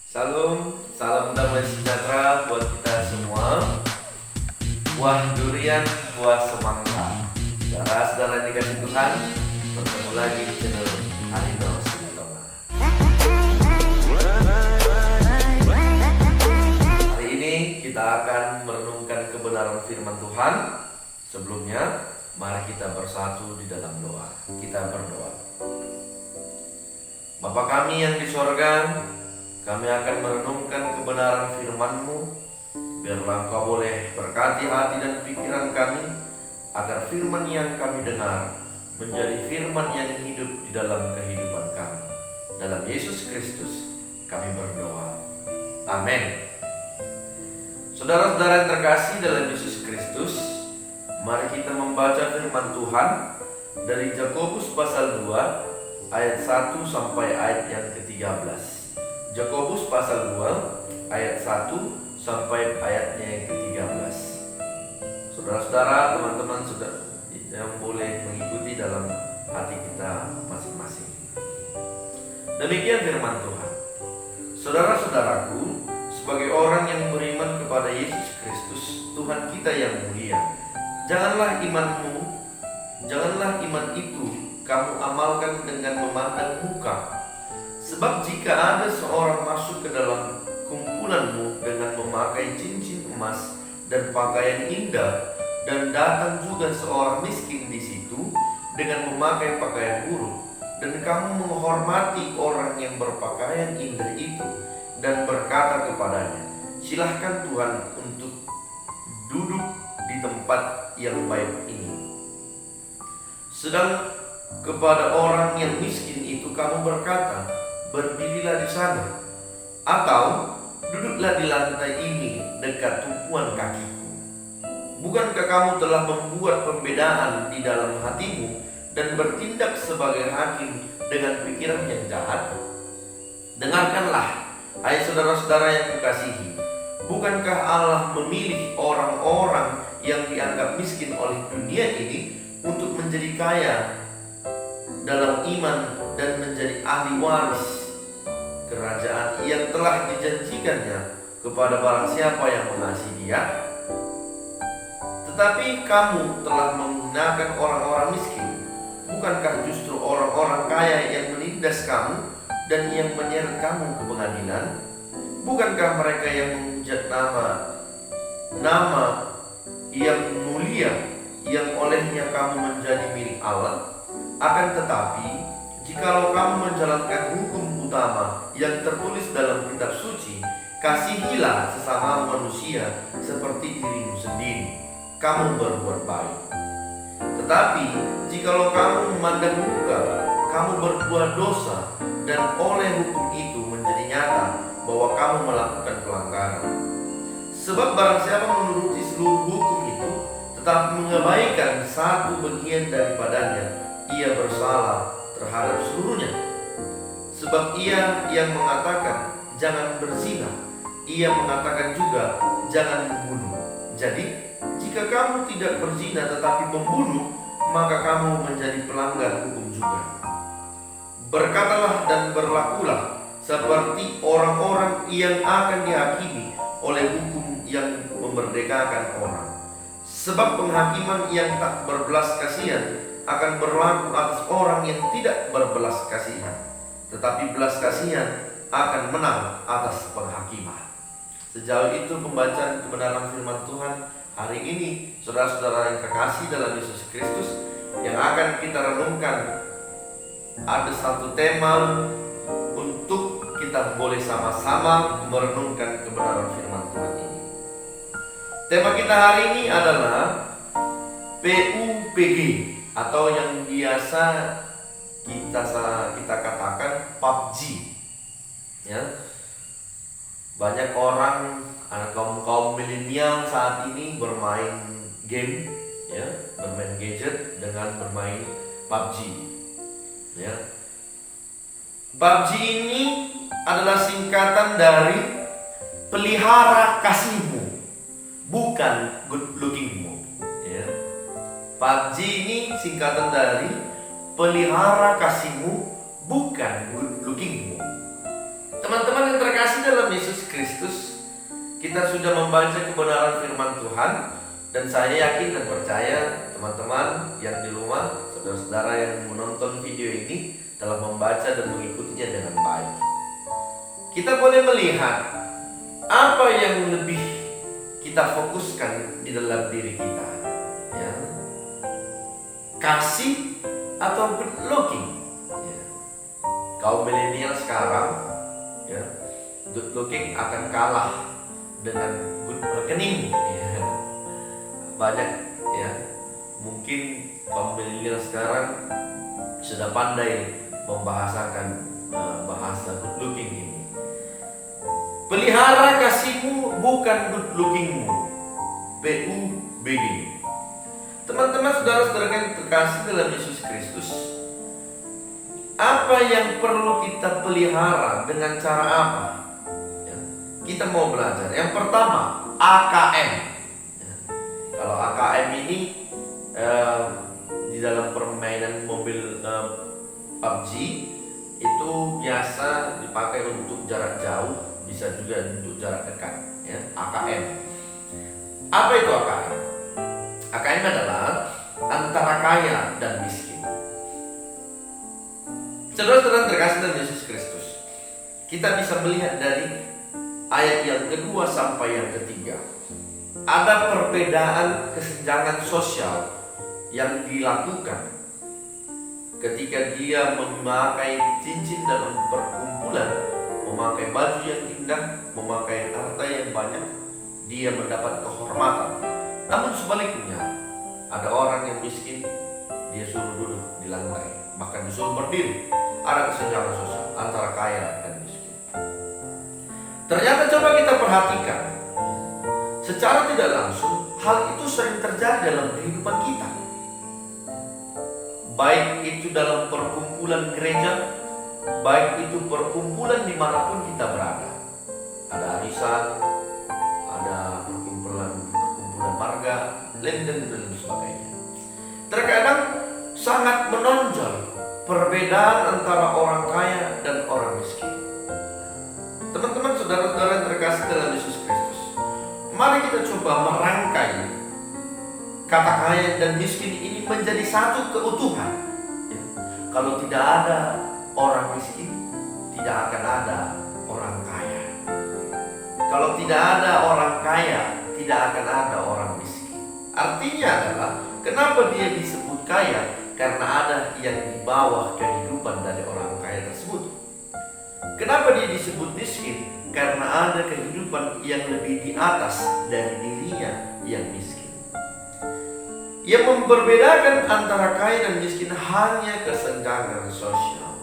Salam damai sejahtera buat kita semua. Buah durian, buah semangka. Saudara-saudara yang dikasih Tuhan, bertemu lagi di channel Arino Sinatoma. Hari ini kita akan merenungkan kebenaran firman Tuhan. Sebelumnya, mari kita bersatu di dalam doa. Kita berdoa. Bapa kami yang di sorga, kami akan merenungkan kebenaran firman-Mu. Biarlah Engkau boleh berkati hati dan pikiran kami, agar firman yang kami dengar menjadi firman yang hidup di dalam kehidupan kami. Dalam Yesus Kristus kami berdoa. Amin. Saudara-saudara yang terkasih dalam Yesus Kristus, mari kita membaca firman Tuhan dari Yakobus pasal 2 ayat 1 sampai ayat yang ke-13. Yakobus pasal 2 ayat 1 sampai ayatnya yang ke-13. Saudara-saudara, teman-teman yang boleh mengikuti dalam hati kita masing-masing. Demikian firman Tuhan. Saudara-saudaraku, sebagai orang yang beriman kepada Yesus Kristus, Tuhan kita yang mulia, janganlah iman itu kamu amalkan dengan memandang muka. Sebab jika ada seorang masuk ke dalam kumpulanmu dengan memakai cincin emas dan pakaian indah, dan datang juga seorang miskin di situ dengan memakai pakaian buruk, dan kamu menghormati orang yang berpakaian indah itu dan berkata kepadanya, silahkan Tuhan untuk duduk di tempat yang baik ini. Sedang kepada orang yang miskin itu kamu berkata, berdirilah di sana, atau duduklah di lantai ini dekat tumpuan kakiku. Bukankah kamu telah membuat pembedaan di dalam hatimu dan bertindak sebagai hakim dengan pikiran yang jahat? Dengarkanlah, hai saudara-saudara yang kukasihi, bukankah Allah memilih orang-orang yang dianggap miskin oleh dunia ini untuk menjadi kaya dalam iman dan menjadi ahli waris kerajaan yang telah dijanjikannya kepada barang siapa yang mengasihi Dia? Tetapi kamu telah menggunakan orang-orang miskin. Bukankah justru orang-orang kaya yang menindas kamu dan yang menyeret kamu ke pengadilan? Bukankah mereka yang menghujat nama yang mulia yang olehnya kamu menjadi milik Allah? Akan tetapi, jikalau kamu menjalankan hukum utama yang tertulis dalam kitab suci, kasihilah sesama manusia seperti dirimu sendiri, kamu berbuat baik. Tetapi, jikalau kamu memandang muka, kamu berbuat dosa, dan oleh hukum itu menjadi nyata bahwa kamu melakukan pelanggaran. Sebab barang siapa menuruti seluruh hukum itu, tetapi mengabaikan satu bagian daripadanya, ia bersalah terhadap seluruhnya. Sebab ia yang mengatakan jangan berzina, ia mengatakan juga jangan membunuh. Jadi jika kamu tidak berzina tetapi membunuh, maka kamu menjadi pelanggar hukum juga. Berkatalah dan berlakulah seperti orang-orang yang akan dihakimi oleh hukum yang memerdekakan orang. Sebab penghakiman yang tak berbelas kasihan akan berlaku atas orang yang tidak berbelas kasihan, tetapi belas kasihan akan menang atas penghakiman. Sejauh itu pembacaan kebenaran firman Tuhan hari ini, saudara-saudara yang terkasih dalam Yesus Kristus, yang akan kita renungkan. Ada satu tema untuk kita boleh sama-sama merenungkan kebenaran firman Tuhan ini. Tema kita hari ini adalah PUBG, atau yang biasa kita katakan PUBG. Ya. Banyak orang, anak kaum milenial saat ini bermain game, ya, bermain gadget dengan bermain PUBG. Ya. PUBG ini adalah singkatan dari pelihara kasihmu, bukan good lookingmu. Ya. PUBG ini singkatan dari pelihara kasihmu, bukan good lookingmu. Teman-teman teman-teman yang terkasih dalam Yesus Kristus, kita sudah membaca kebenaran firman Tuhan, dan saya yakin dan percaya teman-teman yang di rumah, saudara-saudara yang menonton video ini telah membaca dan mengikutinya dengan baik. Kita boleh melihat apa yang lebih kita fokuskan di dalam diri kita, ya. Kasih atau good looking, ya. Kaum milenial sekarang, ya, good looking akan kalah dengan good rekening, ya. Banyak, ya, mungkin kaum milenial sekarang sudah pandai membahasakan bahasa good looking ini. Pelihara kasihmu, bukan good lookingmu. PUBG. Teman-teman, saudara-saudara yang terkasih dalam Yesus Kristus, apa yang perlu kita pelihara, dengan cara apa? Ya, kita mau belajar. Yang pertama, AKM. Ya, kalau AKM ini di dalam permainan mobil PUBG itu biasa dipakai untuk jarak jauh, bisa juga untuk jarak dekat, ya, AKM. Apa itu AKM? AKM adalah antara kaya dan miskin. Saudara-saudara terkasih dalam Yesus Kristus, kita bisa melihat dari ayat yang kedua sampai yang ketiga, ada perbedaan kesenjangan sosial yang dilakukan ketika dia memakai cincin dalam perkumpulan, memakai baju yang indah, memakai harta yang banyak, dia mendapat kehormatan. Namun sebaliknya, ada orang yang miskin, dia suruh duduk di lantai, bahkan disuruh berdiri. Ada kesenjangan sosial antara kaya dan miskin. Ternyata coba kita perhatikan, secara tidak langsung hal itu sering terjadi dalam kehidupan kita. Baik itu dalam perkumpulan gereja, baik itu perkumpulan dimanapun kita berada. Ada arisan, ada perkumpulan marga, dan sebagainya. Terkadang sangat menonjol perbedaan antara orang kaya dan orang miskin. Teman-teman, saudara-saudara yang terkasih dalam Yesus Kristus, mari kita coba merangkai kata kaya dan miskin ini menjadi satu keutuhan. Ya. Kalau tidak ada orang miskin, tidak akan ada orang kaya. Kalau tidak ada orang kaya, tidak akan ada orang miskin. Artinya adalah, kenapa dia disebut kaya? Karena ada yang di bawah kehidupan dari orang kaya tersebut. Kenapa dia disebut miskin? Karena ada kehidupan yang lebih di atas dari dirinya yang miskin. Yang membedakan antara kaya dan miskin hanya kesenjangan sosial.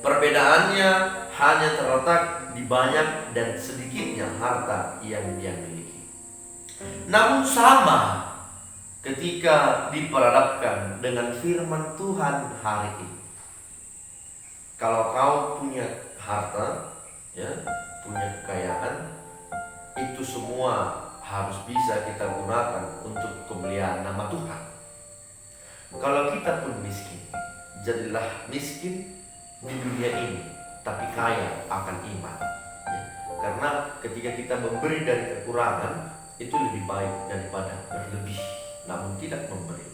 Perbedaannya hanya terletak di banyak dan sedikitnya harta yang dia miliki. Namun sama ketika diperhadapkan dengan firman Tuhan hari ini. Kalau kau punya harta, ya, punya kekayaan, itu semua harus bisa kita gunakan untuk kemuliaan nama Tuhan. Kalau kita pun miskin, jadilah miskin di dunia ini, tapi kaya akan iman, ya. Karena ketika kita memberi dari kekurangan, itu lebih baik daripada berlebih namun tidak memberi.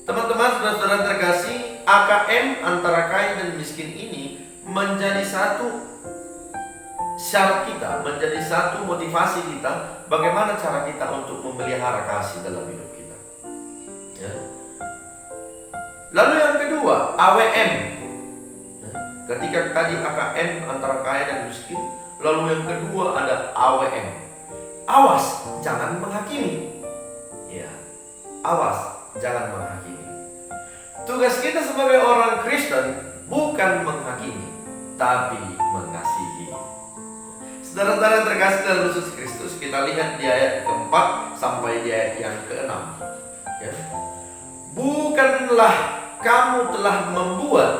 Teman-teman, saudara-saudara terkasih, AKM antara kaya dan miskin ini menjadi satu syarat kita, menjadi satu motivasi kita, bagaimana cara kita untuk memelihara kasih dalam hidup kita, ya. Lalu yang kedua, AWM. Ketika tadi AKM antara kaya dan miskin, lalu yang kedua ada AWM. Awas, jangan menghakimi. Ya, awas, jangan menghakimi. Tugas kita sebagai orang Kristen bukan menghakimi, tapi mengasihi. Saudara-saudara terkasih dalam Yesus Kristus, kita lihat di ayat keempat sampai di ayat yang keenam, ya. Bukanlah kamu telah membuat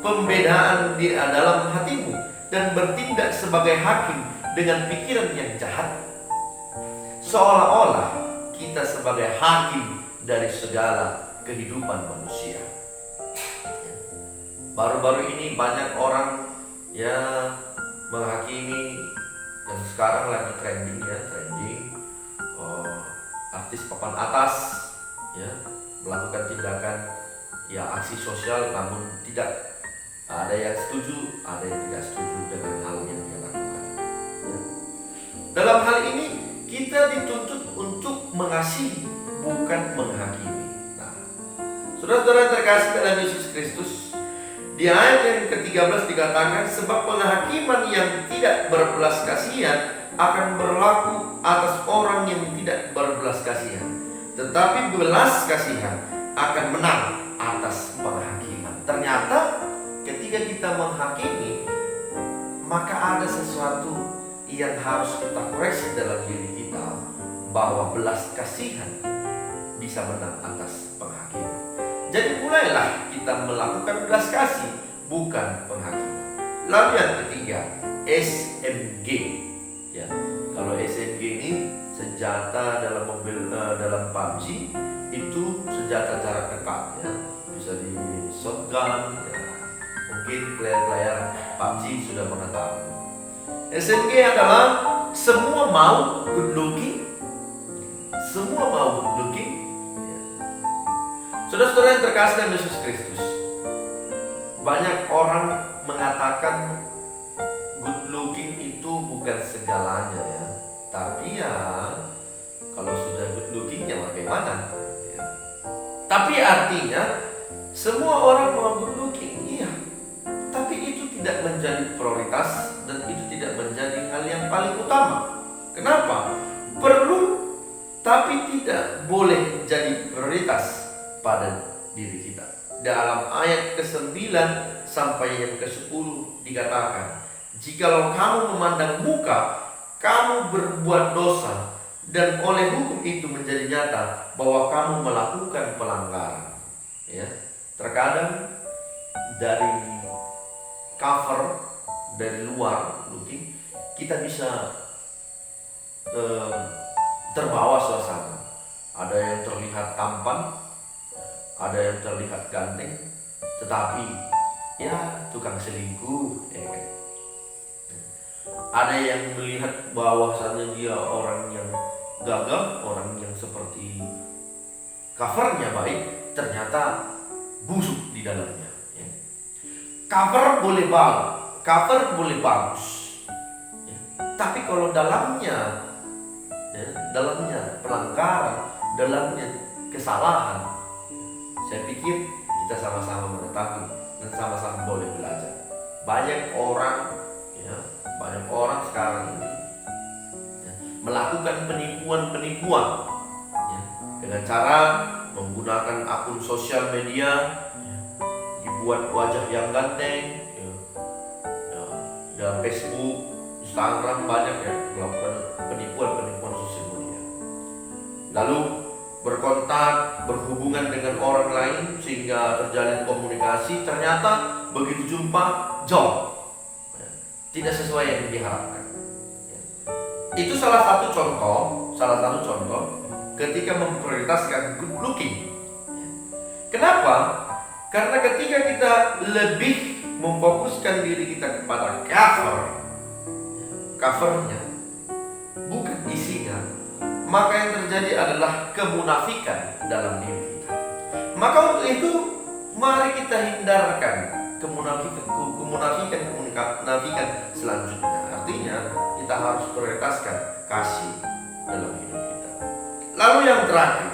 pembedaan di dalam hatimu dan bertindak sebagai hakim dengan pikiran yang jahat, seolah-olah kita sebagai hakim dari segala kehidupan manusia. Baru-baru ini banyak orang ya menghakimi yang sekarang lagi trending artis papan atas ya melakukan tindakan ya aksi sosial, namun tidak ada yang setuju, ada yang tidak setuju dengan hal yang dia lakukan ya. Dalam hal ini kita dituntut untuk mengasihi, bukan menghakimi. Nah, saudara-saudara terkasih dalam Yesus Kristus, di ayat yang ke-13 dikatakan, sebab penghakiman yang tidak berbelas kasihan akan berlaku atas orang yang tidak berbelas kasihan, tetapi belas kasihan akan menang atas penghakiman. Ternyata ketika kita menghakimi, maka ada sesuatu yang harus kita koreksi dalam diri kita, bahwa belas kasihan bisa menang atas penghakiman. Jadi mulailah kita melakukan belas kasih, bukan penghakiman. Lalu yang ketiga, SMG. Ya, kalau SMG ini senjata dalam dalam PUBG itu senjata jarak dekat ya, bisa di shotgun ya. Mungkin player-player PUBG sudah mengetahui. SMG adalah semua mau good looking, semua mau good looking ya. Saudara-saudara yang terkasih dalam Yesus Kristus, banyak orang mengatakan good looking itu bukan segalanya ya. Tapi ya kalau sudah good looking ya bagaimana ya. Tapi artinya semua orang mau good looking, iya. Tapi itu tidak menjadi prioritas dan itu tidak menjadi hal yang paling utama. Kenapa? Perlu tapi tidak boleh jadi prioritas pada diri kita. Dalam ayat ke-9 sampai yang ke-10 dikatakan, jikalau kamu memandang muka, kamu berbuat dosa, dan oleh hukum itu menjadi nyata bahwa kamu melakukan pelanggaran. Ya, terkadang dari cover, dari luar looking, kita bisa terbawa suasana. Ada yang terlihat tampan, ada yang terlihat ganteng, tetapi ya tukang selingkuh ya kan? Ada yang melihat bahwasannya dia orang yang gagah, orang yang seperti covernya baik, ternyata busuk di dalamnya ya. Cover boleh bagus ya. Tapi kalau dalamnya pelanggaran, dalamnya kesalahan, saya pikir kita sama-sama mengetahui dan sama-sama boleh belajar. Banyak orang sekarang ini ya, melakukan penipuan ya, dengan cara menggunakan akun sosial media ya, dibuat wajah yang ganteng ya, dalam Facebook, Instagram banyak ya melakukan penipuan sosial media. Lalu berkontak, berhubungan dengan orang lain sehingga terjalin komunikasi, ternyata begitu jumpa jauh, tidak sesuai yang diharapkan. Itu salah satu contoh ketika memprioritaskan good looking. Kenapa? Karena ketika kita lebih memfokuskan diri kita kepada covernya, bukan isinya, maka yang terjadi adalah kemunafikan dalam diri kita. Maka untuk itu mari kita hindarkan kemunafikan selanjutnya. Artinya kita harus prioritaskan kasih dalam hidup kita. Lalu yang terakhir,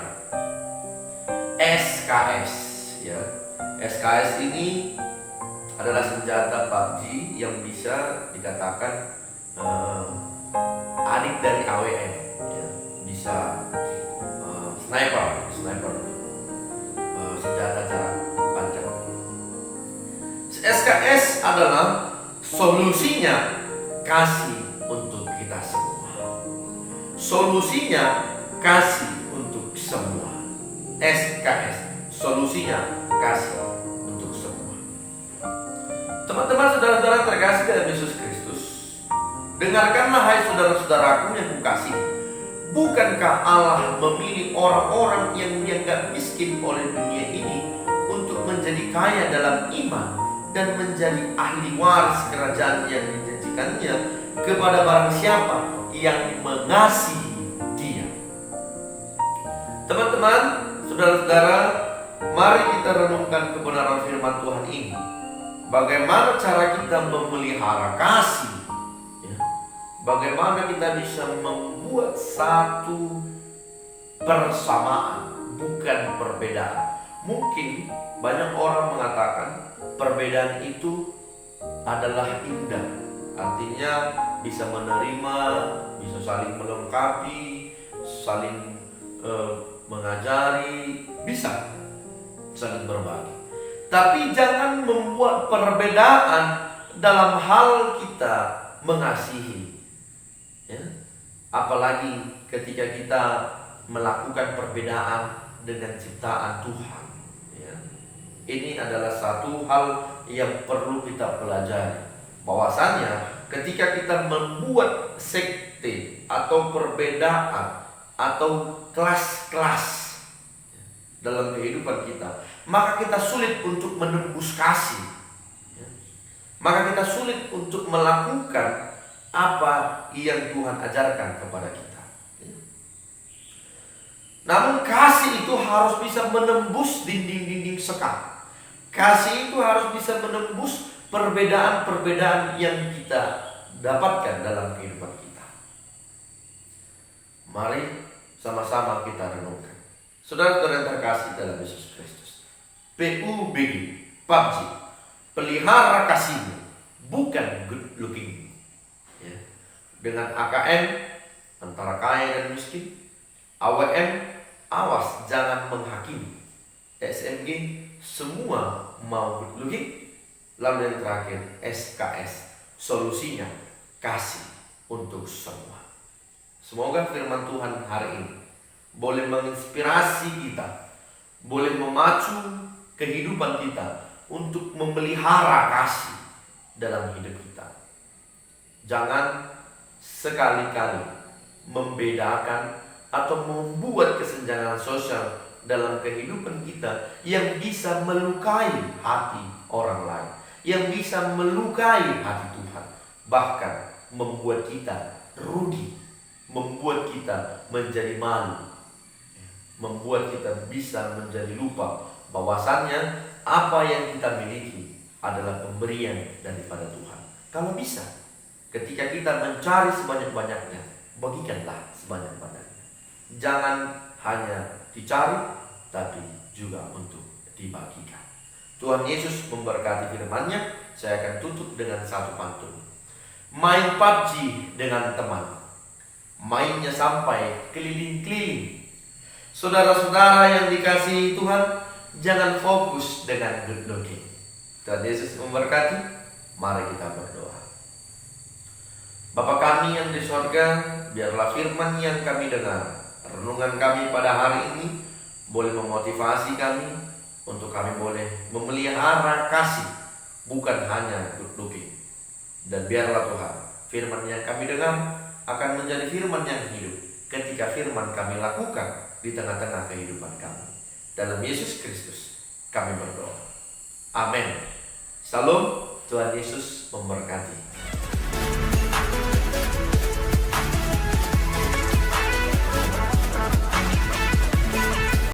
SKS ya. SKS ini adalah senjata PUBG yang bisa dikatakan adik dari AWM ya. Bisa sniper senjata jarak panjang. SKS adalah solusinya kasih untuk kita semua. Solusinya kasih untuk semua. SKS, solusinya kasih untuk semua. Teman-teman, saudara-saudara terkasih dalam Yesus Kristus, dengarkanlah hai saudara-saudaraku yang kukasihi. Bukankah Allah memilih orang-orang yang dianggap miskin oleh dunia ini untuk menjadi kaya dalam iman dan menjadi ahli waris kerajaan yang dijanjikannya kepada barang siapa yang mengasihi Dia. Teman-teman, saudara-saudara, mari kita renungkan kebenaran firman Tuhan ini. Bagaimana cara kita memelihara kasih, ya? Bagaimana kita bisa membuat satu persamaan, bukan perbedaan. Mungkin banyak orang mengatakan perbedaan itu adalah indah. Artinya bisa menerima, bisa saling melengkapi, saling mengajari, bisa saling berbagi. Tapi jangan membuat perbedaan dalam hal kita mengasihi, ya? Apalagi ketika kita melakukan perbedaan dengan ciptaan Tuhan, ya. Ini adalah satu hal yang perlu kita pelajari, bahwasanya ketika kita membuat sekte atau perbedaan atau kelas-kelas dalam kehidupan kita, maka kita sulit untuk menembus kasih, ya. Maka kita sulit untuk melakukan apa yang Tuhan ajarkan kepada kita, ya. Namun kasih itu harus bisa menembus dinding-dinding sekat. Kasih itu harus bisa menembus perbedaan-perbedaan yang kita dapatkan dalam kehidupan kita. Mari sama-sama kita renungkan. Saudara-saudara yang terkasih dalam Yesus Kristus, PUBG, PUBG, pelihara kasihmu, bukan good looking, ya. Dengan AKM, antara kaya dan miskin. AWM, awas jangan menghakimi. SMG, semua mau good looking. Lalu yang terakhir, SKS, solusinya kasih untuk semua. Semoga firman Tuhan hari ini boleh menginspirasi kita, boleh memacu kehidupan kita untuk memelihara kasih dalam hidup kita. Jangan sekali-kali membedakan atau membuat kesenjangan sosial dalam kehidupan kita yang bisa melukai hati orang lain, yang bisa melukai hati Tuhan, bahkan membuat kita rugi, membuat kita menjadi malu, membuat kita bisa menjadi lupa bahwasannya apa yang kita miliki adalah pemberian daripada Tuhan. Kalau bisa, ketika kita mencari sebanyak-banyaknya, bagikanlah sebanyak-banyaknya. Jangan hanya dicari, tapi juga untuk dibagikan. Tuhan Yesus memberkati firman-Nya. Saya akan tutup dengan satu pantun. Main PUBG dengan teman, mainnya sampai keliling-keliling. Saudara-saudara yang dikasihi Tuhan, jangan fokus dengan good looking. Tuhan Yesus memberkati. Mari kita berdoa. Bapa kami yang di sorga, biarlah firman yang kami dengar, renungan kami pada hari ini boleh memotivasi kami untuk kami boleh memelihara kasih, bukan hanya good looking. Dan biarlah Tuhan, firman yang kami dengar akan menjadi firman yang hidup ketika firman kami lakukan di tengah-tengah kehidupan kami. Dalam Yesus Kristus kami berdoa. Amin. Salam, Tuhan Yesus memberkati.